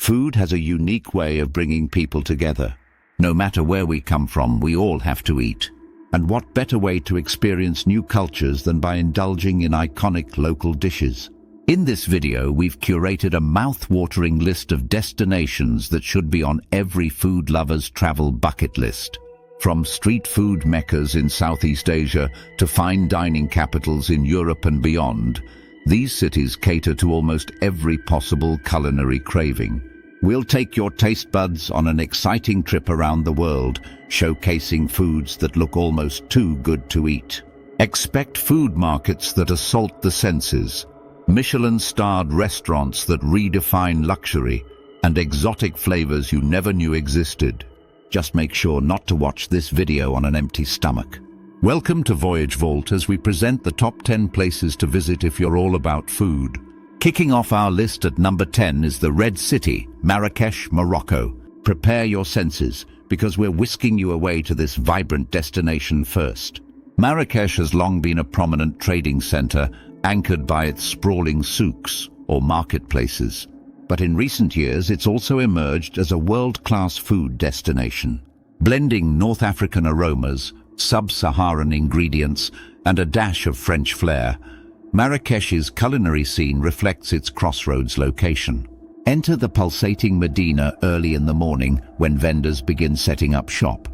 Food has a unique way of bringing people together. No matter where we come from, we all have to eat. And what better way to experience new cultures than by indulging in iconic local dishes? In this video, we've curated a mouth-watering list of destinations that should be on every food lover's travel bucket list. From street food meccas in Southeast Asia to fine dining capitals in Europe and beyond, these cities cater to almost every possible culinary craving. We'll take your taste buds on an exciting trip around the world, showcasing foods that look almost too good to eat. Expect food markets that assault the senses, Michelin-starred restaurants that redefine luxury, and exotic flavors you never knew existed. Just make sure not to watch this video on an empty stomach. Welcome to VoyageVault as we present the top 10 places to visit if you're all about food. Kicking off our list at number 10 is the Red City, Marrakesh, Morocco. Prepare your senses, because we're whisking you away to this vibrant destination first. Marrakesh has long been a prominent trading center, anchored by its sprawling souks, or marketplaces. But in recent years, it's also emerged as a world-class food destination. Blending North African aromas, sub-Saharan ingredients, and a dash of French flair, Marrakesh's culinary scene reflects its crossroads location. Enter the pulsating Medina early in the morning when vendors begin setting up shop.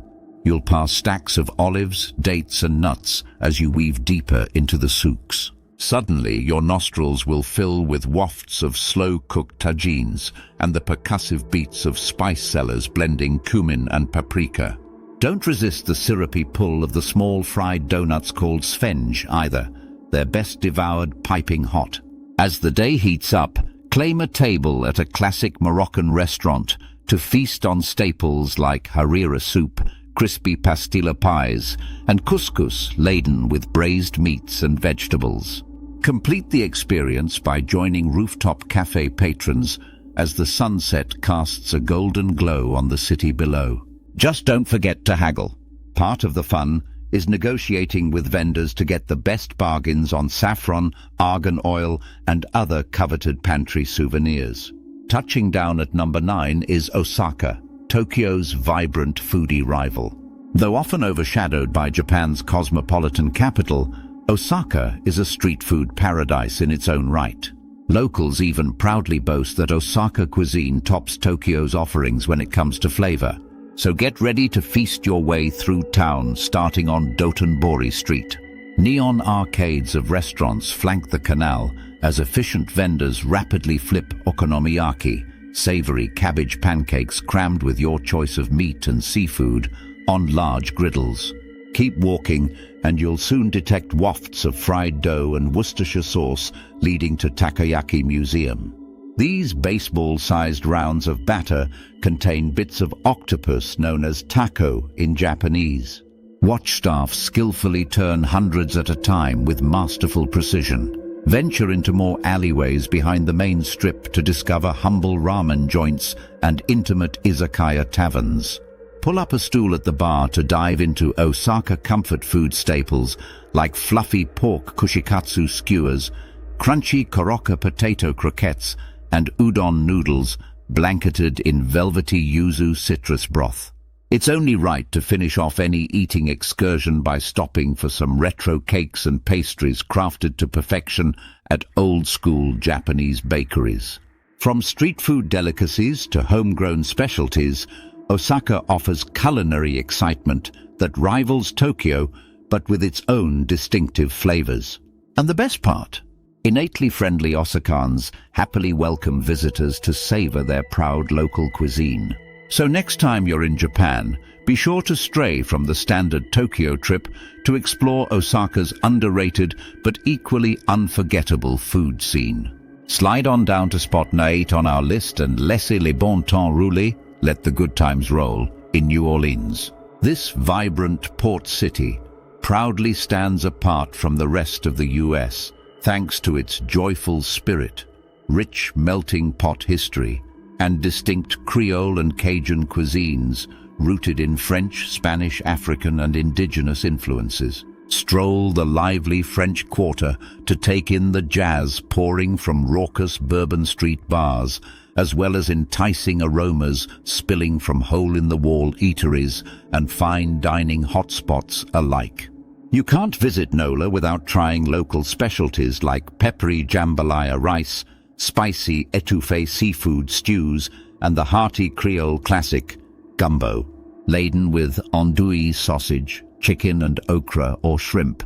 You'll pass stacks of olives, dates and nuts as you weave deeper into the souks. Suddenly, your nostrils will fill with wafts of slow-cooked tagines and the percussive beats of spice sellers blending cumin and paprika. Don't resist the syrupy pull of the small fried donuts called sfenj either. They're best devoured piping hot. As the day heats up, claim a table at a classic Moroccan restaurant to feast on staples like harira soup, crispy pastilla pies, and couscous laden with braised meats and vegetables. Complete the experience by joining rooftop cafe patrons as the sunset casts a golden glow on the city below. Just don't forget to haggle. Part of the fun is negotiating with vendors to get the best bargains on saffron, argan oil, and other coveted pantry souvenirs. Touching down at number 9 is Osaka, Tokyo's vibrant foodie rival. Though often overshadowed by Japan's cosmopolitan capital, Osaka is a street food paradise in its own right. Locals even proudly boast that Osaka cuisine tops Tokyo's offerings when it comes to flavor. So get ready to feast your way through town, starting on Dotonbori Street. Neon arcades of restaurants flank the canal as efficient vendors rapidly flip okonomiyaki, savory cabbage pancakes crammed with your choice of meat and seafood, on large griddles. Keep walking and you'll soon detect wafts of fried dough and Worcestershire sauce leading to Takoyaki Museum. These baseball-sized rounds of batter contain bits of octopus known as taco in Japanese. Watch staff skillfully turn hundreds at a time with masterful precision. Venture into more alleyways behind the main strip to discover humble ramen joints and intimate izakaya taverns. Pull up a stool at the bar to dive into Osaka comfort food staples like fluffy pork kushikatsu skewers, crunchy koroka potato croquettes, and udon noodles blanketed in velvety yuzu citrus broth. It's only right to finish off any eating excursion by stopping for some retro cakes and pastries crafted to perfection at old-school Japanese bakeries. From street food delicacies to homegrown specialties, Osaka offers culinary excitement that rivals Tokyo, but with its own distinctive flavors. And the best part? Innately friendly Osakans happily welcome visitors to savor their proud local cuisine. So next time you're in Japan, be sure to stray from the standard Tokyo trip to explore Osaka's underrated but equally unforgettable food scene. Slide on down to spot 8 on our list and laissez les bon temps rouler, let the good times roll, in New Orleans. This vibrant port city proudly stands apart from the rest of the US, thanks to its joyful spirit, rich melting pot history, and distinct Creole and Cajun cuisines rooted in French, Spanish, African, and indigenous influences. Stroll the lively French Quarter to take in the jazz pouring from raucous Bourbon Street bars as well as enticing aromas spilling from hole-in-the-wall eateries and fine dining hotspots alike. You can't visit Nola without trying local specialties like peppery jambalaya rice, spicy etouffee seafood stews, and the hearty Creole classic, gumbo, laden with andouille sausage, chicken and okra or shrimp.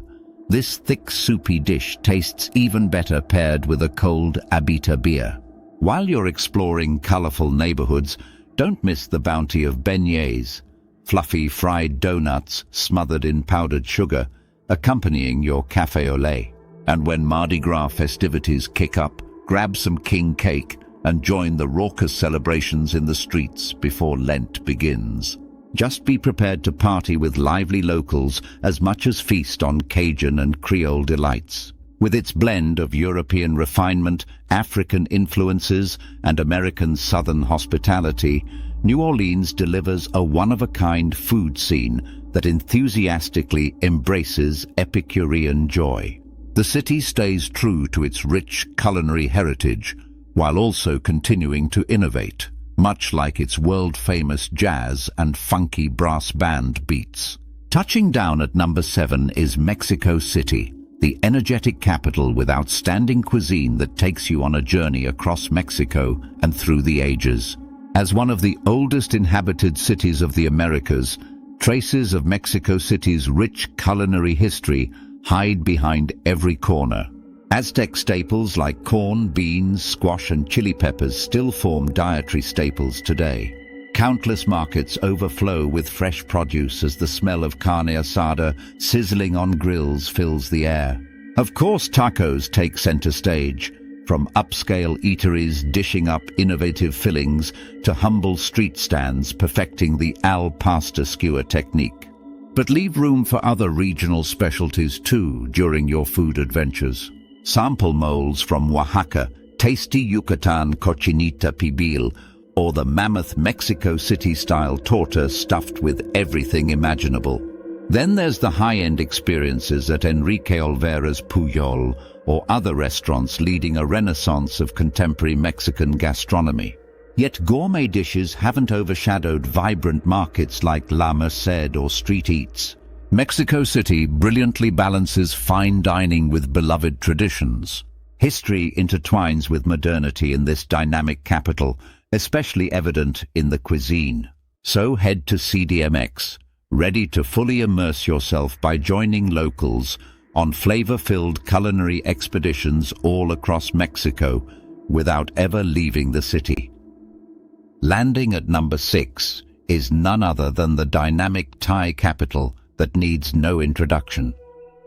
This thick soupy dish tastes even better paired with a cold Abita beer. While you're exploring colorful neighborhoods, don't miss the bounty of beignets, fluffy fried donuts smothered in powdered sugar, accompanying your café au lait. And when Mardi Gras festivities kick up, grab some king cake and join the raucous celebrations in the streets before Lent begins. Just be prepared to party with lively locals as much as feast on Cajun and Creole delights. With its blend of European refinement, African influences, and American Southern hospitality, New Orleans delivers a one-of-a-kind food scene that enthusiastically embraces Epicurean joy. The city stays true to its rich culinary heritage, while also continuing to innovate, much like its world-famous jazz and funky brass band beats. Touching down at number 7 is Mexico City, the energetic capital with outstanding cuisine that takes you on a journey across Mexico and through the ages. As one of the oldest inhabited cities of the Americas, traces of Mexico City's rich culinary history hide behind every corner. Aztec staples like corn, beans, squash and chili peppers still form dietary staples today. Countless markets overflow with fresh produce as the smell of carne asada sizzling on grills fills the air. Of course, tacos take center stage, from upscale eateries dishing up innovative fillings to humble street stands perfecting the al pastor skewer technique. But leave room for other regional specialties too during your food adventures. Sample moles from Oaxaca, tasty Yucatan cochinita pibil, or the mammoth Mexico City-style torta stuffed with everything imaginable. Then there's the high-end experiences at Enrique Olvera's Puyol or other restaurants leading a renaissance of contemporary Mexican gastronomy. Yet gourmet dishes haven't overshadowed vibrant markets like La Merced or street eats. Mexico City brilliantly balances fine dining with beloved traditions. History intertwines with modernity in this dynamic capital, especially evident in the cuisine. So head to CDMX, ready to fully immerse yourself by joining locals on flavor-filled culinary expeditions all across Mexico without ever leaving the city. Landing at number 6 is none other than the dynamic Thai capital that needs no introduction,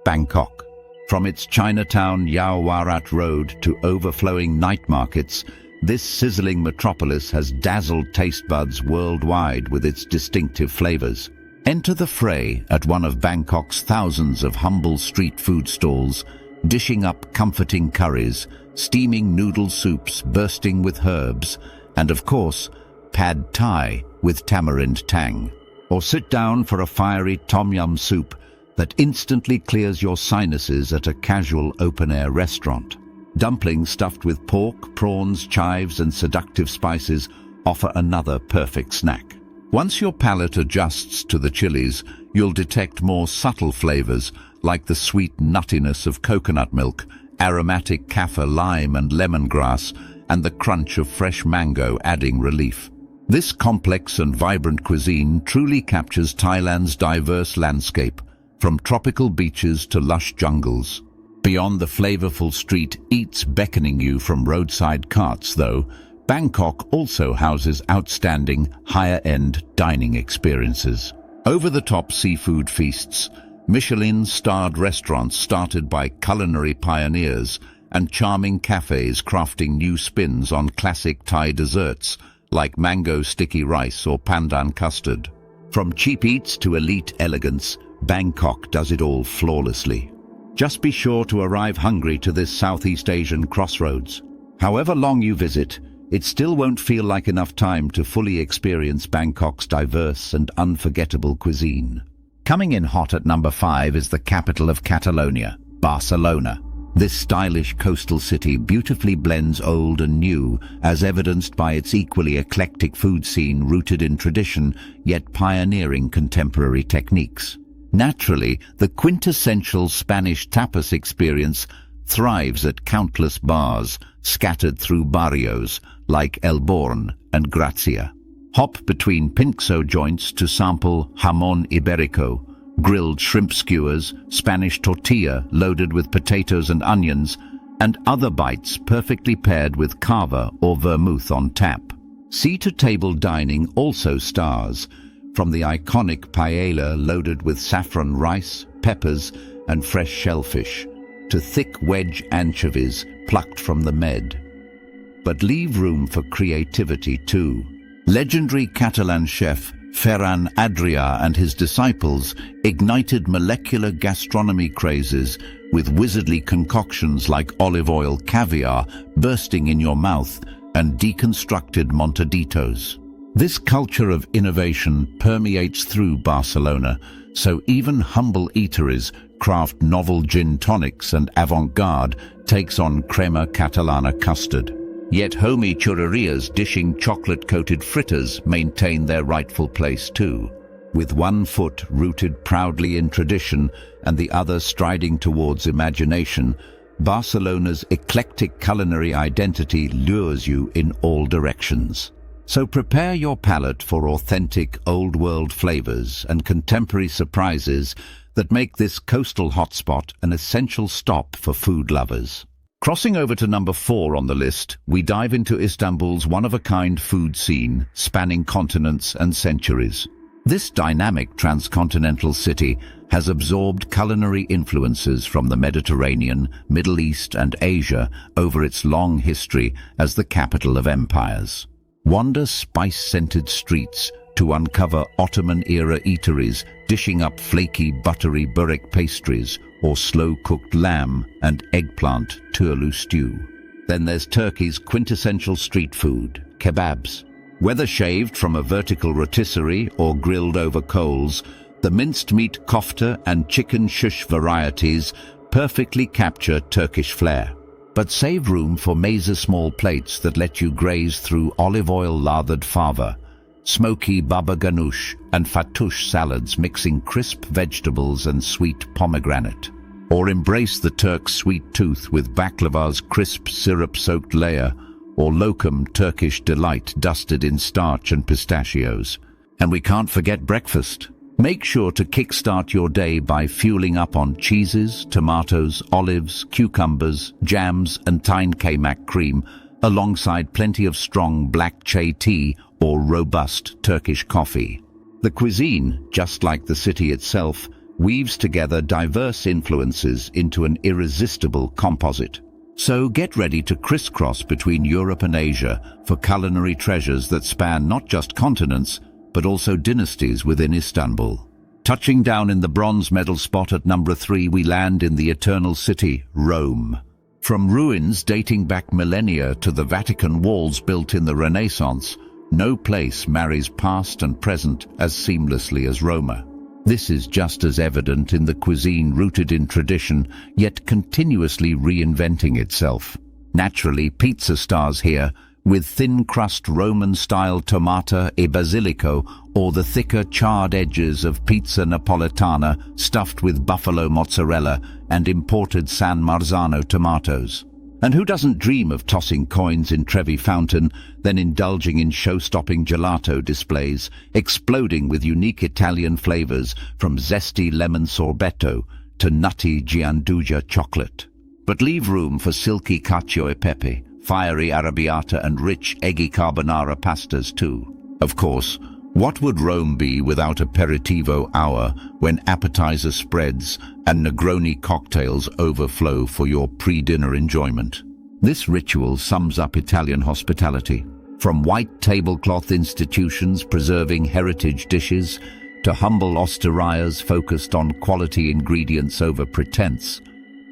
Bangkok. From its Chinatown Yaowarat Road to overflowing night markets, this sizzling metropolis has dazzled taste buds worldwide with its distinctive flavors. Enter the fray at one of Bangkok's thousands of humble street food stalls, dishing up comforting curries, steaming noodle soups bursting with herbs, and of course, pad Thai with tamarind tang. Or sit down for a fiery tom yum soup that instantly clears your sinuses at a casual open-air restaurant. Dumplings stuffed with pork, prawns, chives, and seductive spices offer another perfect snack. Once your palate adjusts to the chilies, you'll detect more subtle flavors like the sweet nuttiness of coconut milk, aromatic kaffir lime and lemongrass, and the crunch of fresh mango adding relief. This complex and vibrant cuisine truly captures Thailand's diverse landscape, from tropical beaches to lush jungles. Beyond the flavorful street eats beckoning you from roadside carts, though, Bangkok also houses outstanding, higher-end dining experiences. Over-the-top seafood feasts, Michelin-starred restaurants started by culinary pioneers, and charming cafes crafting new spins on classic Thai desserts like mango sticky rice or pandan custard. From cheap eats to elite elegance, Bangkok does it all flawlessly. Just be sure to arrive hungry to this Southeast Asian crossroads. However long you visit, it still won't feel like enough time to fully experience Bangkok's diverse and unforgettable cuisine. Coming in hot at number 5 is the capital of Catalonia, Barcelona. This stylish coastal city beautifully blends old and new, as evidenced by its equally eclectic food scene rooted in tradition, yet pioneering contemporary techniques. Naturally, the quintessential Spanish tapas experience thrives at countless bars scattered through barrios like El Born and Gracia. Hop between pinxo joints to sample jamón ibérico, grilled shrimp skewers, Spanish tortilla loaded with potatoes and onions, and other bites perfectly paired with cava or vermouth on tap. Sea-to-table dining also stars, from the iconic paella loaded with saffron rice, peppers, and fresh shellfish, to thick wedge anchovies plucked from the Med. But leave room for creativity too. Legendary Catalan chef Ferran Adrià and his disciples ignited molecular gastronomy crazes with wizardly concoctions like olive oil caviar bursting in your mouth and deconstructed montaditos. This culture of innovation permeates through Barcelona, so even humble eateries craft novel gin tonics and avant-garde takes on crema catalana custard. Yet homey churrerias dishing chocolate-coated fritters maintain their rightful place too. With one foot rooted proudly in tradition and the other striding towards imagination, Barcelona's eclectic culinary identity lures you in all directions. So prepare your palate for authentic old-world flavors and contemporary surprises that make this coastal hotspot an essential stop for food lovers. Crossing over to number 4 on the list, we dive into Istanbul's one-of-a-kind food scene, spanning continents and centuries. This dynamic transcontinental city has absorbed culinary influences from the Mediterranean, Middle East and Asia over its long history as the capital of empires. Wander spice-scented streets to uncover Ottoman-era eateries dishing up flaky, buttery burek pastries or slow-cooked lamb and eggplant turlu stew. Then there's Turkey's quintessential street food, kebabs. Whether shaved from a vertical rotisserie or grilled over coals, the minced meat kofta and chicken shish varieties perfectly capture Turkish flair. But save room for meze-small plates that let you graze through olive oil-lathered fava, smoky baba ganoush and fattoush salads mixing crisp vegetables and sweet pomegranate. Or embrace the Turk's sweet tooth with baklava's crisp syrup-soaked layer, or lokum Turkish delight dusted in starch and pistachios. And we can't forget breakfast. Make sure to kickstart your day by fueling up on cheeses, tomatoes, olives, cucumbers, jams and Tyne Kaymak cream, alongside plenty of strong black chai tea or robust Turkish coffee. The cuisine, just like the city itself, weaves together diverse influences into an irresistible composite. So get ready to crisscross between Europe and Asia for culinary treasures that span not just continents, but also dynasties within Istanbul. Touching down in the bronze medal spot at number 3, we land in the eternal city, Rome. From ruins dating back millennia to the Vatican walls built in the Renaissance, no place marries past and present as seamlessly as Roma. This is just as evident in the cuisine rooted in tradition, yet continuously reinventing itself. Naturally, pizza stars here, with thin-crust Roman-style tomata e basilico or the thicker charred edges of pizza napoletana stuffed with buffalo mozzarella and imported San Marzano tomatoes. And who doesn't dream of tossing coins in Trevi Fountain, then indulging in show-stopping gelato displays, exploding with unique Italian flavors from zesty lemon sorbetto to nutty gianduja chocolate? But leave room for silky cacio e pepe, fiery arrabbiata and rich eggy carbonara pastas too. Of course, what would Rome be without aperitivo hour when appetizer spreads and Negroni cocktails overflow for your pre-dinner enjoyment? This ritual sums up Italian hospitality, from white tablecloth institutions preserving heritage dishes to humble osterias focused on quality ingredients over pretense.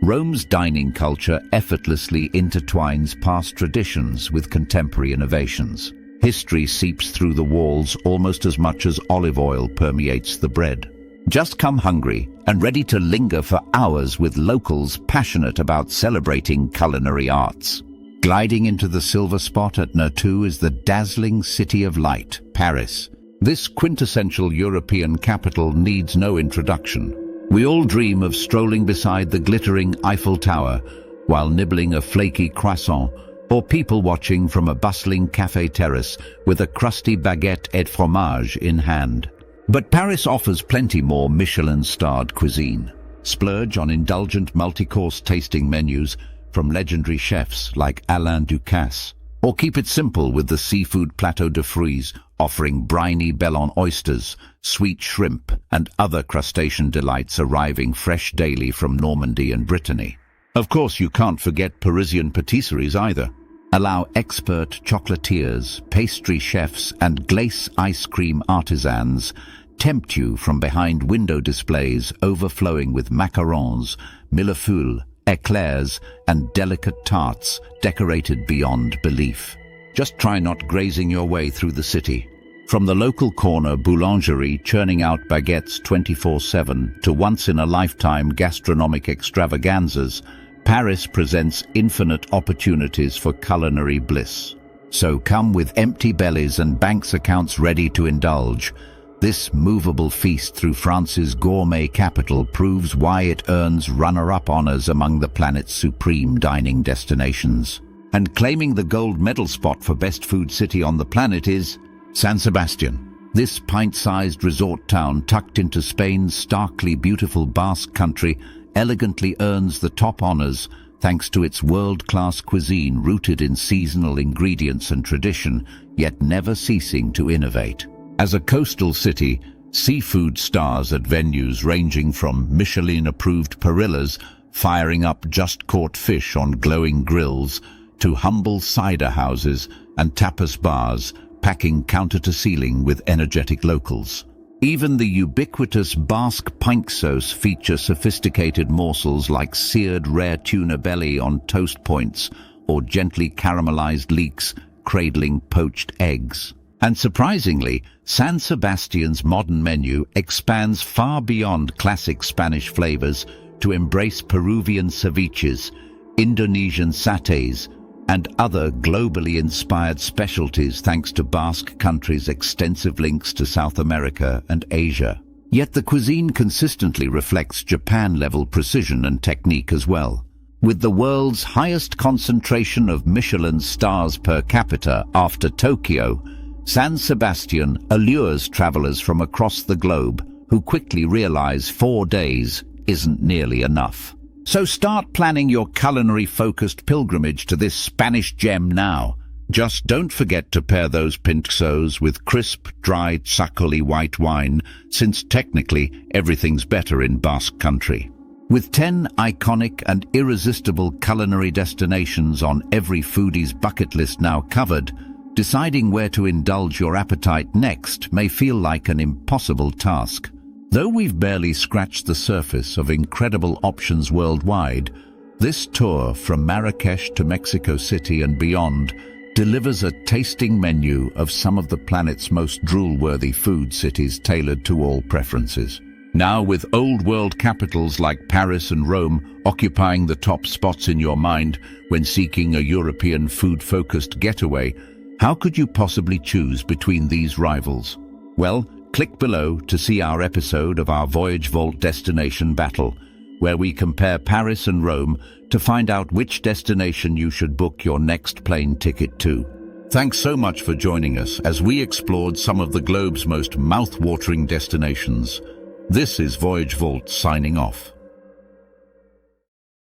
Rome's dining culture effortlessly intertwines past traditions with contemporary innovations. History seeps through the walls almost as much as olive oil permeates the bread. Just come hungry and ready to linger for hours with locals passionate about celebrating culinary arts. Gliding into the silver spot at Nertu is the dazzling City of Light, Paris. This quintessential European capital needs no introduction. We all dream of strolling beside the glittering Eiffel Tower while nibbling a flaky croissant, or people watching from a bustling café terrace with a crusty baguette et fromage in hand. But Paris offers plenty more Michelin-starred cuisine. Splurge on indulgent multi-course tasting menus from legendary chefs like Alain Ducasse, or keep it simple with the seafood plateau de fruits, offering briny Bellon oysters, sweet shrimp, and other crustacean delights arriving fresh daily from Normandy and Brittany. Of course, you can't forget Parisian patisseries either. Allow expert chocolatiers, pastry chefs, and glace ice cream artisans tempt you from behind window displays overflowing with macarons, millefeuilles, eclairs, and delicate tarts decorated beyond belief. Just try not grazing your way through the city. From the local corner boulangerie churning out baguettes 24/7 to once-in-a-lifetime gastronomic extravaganzas, Paris presents infinite opportunities for culinary bliss. So come with empty bellies and bank accounts ready to indulge. This movable feast through France's gourmet capital proves why it earns runner-up honors among the planet's supreme dining destinations. And claiming the gold medal spot for best food city on the planet is San Sebastian. This pint-sized resort town tucked into Spain's starkly beautiful Basque country elegantly earns the top honors thanks to its world-class cuisine rooted in seasonal ingredients and tradition, yet never ceasing to innovate. As a coastal city, seafood stars at venues ranging from Michelin-approved parillas firing up just-caught fish on glowing grills to humble cider houses and tapas bars packing counter-to-ceiling with energetic locals. Even the ubiquitous Basque pink sauce feature sophisticated morsels like seared rare tuna belly on toast points or gently caramelized leeks cradling poached eggs. And surprisingly, San Sebastian's modern menu expands far beyond classic Spanish flavors to embrace Peruvian ceviches, Indonesian sattés, and other globally inspired specialties thanks to Basque country's extensive links to South America and Asia. Yet the cuisine consistently reflects Japan-level precision and technique as well. With the world's highest concentration of Michelin stars per capita after Tokyo, San Sebastian allures travelers from across the globe who quickly realize 4 days isn't nearly enough. So start planning your culinary-focused pilgrimage to this Spanish gem now. Just don't forget to pair those pinchos with crisp, dried, suckly white wine, since technically everything's better in Basque country. With 10 iconic and irresistible culinary destinations on every foodie's bucket list now covered, deciding where to indulge your appetite next may feel like an impossible task. Though we've barely scratched the surface of incredible options worldwide, this tour from Marrakesh to Mexico City and beyond delivers a tasting menu of some of the planet's most drool-worthy food cities tailored to all preferences. Now, with old-world capitals like Paris and Rome occupying the top spots in your mind when seeking a European food-focused getaway, how could you possibly choose between these rivals? Well, click below to see our episode of our VoyageVault destination battle, where we compare Paris and Rome to find out which destination you should book your next plane ticket to. Thanks so much for joining us as we explored some of the globe's most mouth-watering destinations. This is VoyageVault signing off.